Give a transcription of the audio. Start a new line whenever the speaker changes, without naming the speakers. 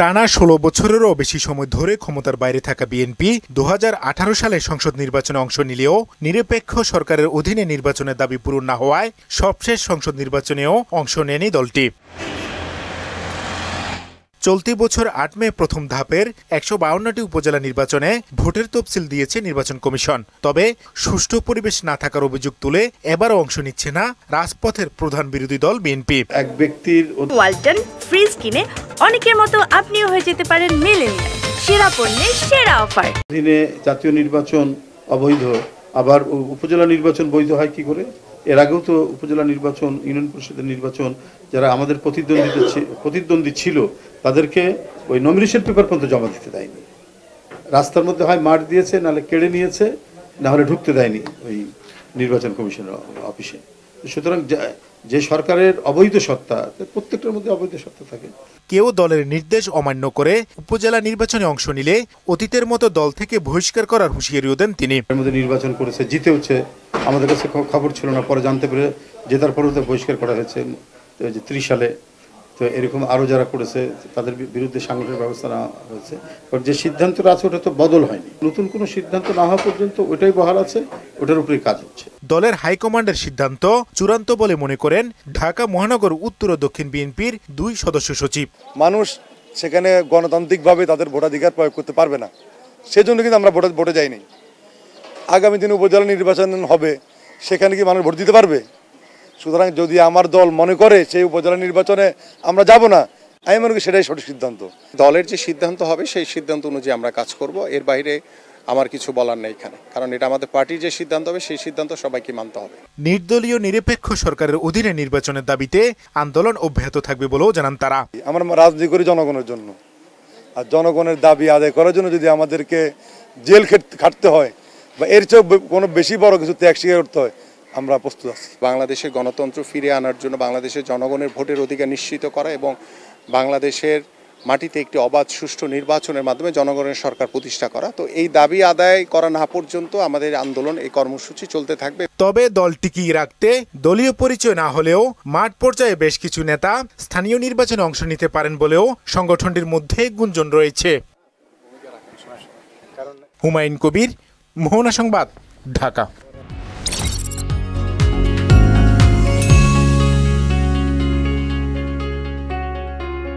টানা ১৬ বছরেরও বেশি সময় ধরে ক্ষমতার বাইরে থাকা বিএনপি ২০১৮ সালে সংসদ নির্বাচনে অংশ নিলেও নিরপেক্ষ সরকারের অধীনে নির্বাচনের দাবি পূরণ না হওয়ায় সবশেষ সংসদ নির্বাচনেও অংশ নেয়নি দলটি। চলতি বছর ৮ মে প্রথম ধাপের ১৫২টি উপজেলা নির্বাচনে ভোটের তফসিল দিয়েছে নির্বাচন কমিশন। তবে সুষ্ঠু পরিবেশ না থাকার অভিযোগ তুলে এবারও অংশ নিচ্ছে না রাজপথের প্রধান বিরোধী দল বিএনপি।
এক ব্যক্তির
ওয়ালটন ফ্রিজ কিনে অনেকের মতো আপনিও হয়ে যেতে পারেন মিলেনিয়াল। সেরা পণ্যের সেরা অফার।
দিনে জাতীয় নির্বাচন অবৈধ, আবার উপজেলা নির্বাচন বৈধ হয় কি করে? এর আগেও তো উপজেলা নির্বাচন, ইউনিয়ন পরিষদের নির্বাচন যারা আমাদের প্রতিদ্বন্দ্বী ছিল তাদেরকে ওই নমিনেশন পেপার পর্যন্ত জমা দিতে দেয়নি। রাস্তার মধ্যে হয় মার দিয়েছে, নাহলে কেড়ে নিয়েছে, না হলে ঢুকতে দেয়নি ওই নির্বাচন কমিশনের অফিসে। সুতরাং যে সরকারের অবৈধ সত্তা, প্রত্যেকটার মধ্যে অবৈধ সত্তা থাকে।
কেউ দলের নির্দেশ অমান্য করে উপজেলা নির্বাচনে অংশ নিলে অতীতের মতো দল থেকে বহিষ্কার করার হুঁশিয়ারিও দেন তিনি।
এর মধ্যে নির্বাচন করেছে, জিতে হচ্ছে, আমাদের কাছে খবর ছিল না, পরে জানতে পেরে জেতার পরেও তো বহিষ্কার করা হয়েছে ৩০ সালে। তো এরকম আরও যারা করেছে তাদের বিরুদ্ধে সাংগঠনিক ব্যবস্থা নেওয়া হয়েছে। কারণ যে সিদ্ধান্তটা আছে ওটা তো বদল হয়নি, নতুন কোনো সিদ্ধান্ত না হওয়া পর্যন্ত ওটাই বহাল আছে, ওটার উপরেই কাজ হচ্ছে।
দলের হাইকমান্ডের সিদ্ধান্ত চূড়ান্ত বলে মনে করেন ঢাকা মহানগর উত্তর ও দক্ষিণ বিএনপির ২ সদস্য সচিব।
মানুষ সেখানে গণতান্ত্রিকভাবে তাদের ভোটাধিকার প্রয়োগ করতে পারবে না, সেজন্য কিন্তু আমরা ভোটে যাইনি। আগামী দিনে উপজেলা নির্বাচন হবে, সেখানে কি মানুষ ভোট দিতে পারবে? সুতরাং যদি আমার দল মনে করে সেই উপজেলা নির্বাচনে আমরা যাব না, আমি মনে করি সেটাই সঠিক সিদ্ধান্ত।
দলের যে সিদ্ধান্ত হবে সেই সিদ্ধান্ত অনুযায়ী আমরা কাজ করব, এর বাইরে আমার কিছু বলার নেই এখানে, কারণ এটা আমাদের পার্টির যে সিদ্ধান্ত হবে সেই সিদ্ধান্ত সবাইকে মানতে হবে।
নির্দলীয় নিরপেক্ষ সরকারের অধীনে নির্বাচনের দাবিতে আন্দোলন অব্যাহত থাকবে বলেও জানান তারা।
আমরা রাজনীতি করি জনগণের জন্য, আর জনগণের দাবি আদায় করার জন্য যদি আমাদেরকে জেল খাটতে হয় বা এর চেয়ে কোনো বেশি বড় কিছু ত্যাগ স্বীকার করতে হয়, আমরা প্রস্তুত আছি।
বাংলাদেশের গণতন্ত্র ফিরিয়ে আনার জন্য, বাংলাদেশের জনগণের ভোটের অধিকার নিশ্চিত করা এবং বাংলাদেশের মাটিতে একটি অবাধ সুষ্ঠু নির্বাচনের মাধ্যমে জনগণের সরকার প্রতিষ্ঠা করা। তো এই দাবি আদায় করা না পর্যন্ত আমাদের আন্দোলন, এই কর্মসূচি চলতে থাকবে।
তবে দল টিকিয়ে রাখতে দলীয় পরিচয় না হলেও মাঠ পর্যায়ে বেশ কিছু নেতা স্থানীয় নির্বাচনে অংশ নিতে পারেন বলেও সংগঠনটির মধ্যে গুঞ্জন রয়েছে। হুমায়ুন কবির, মোহনা সংবাদ, ঢাকা।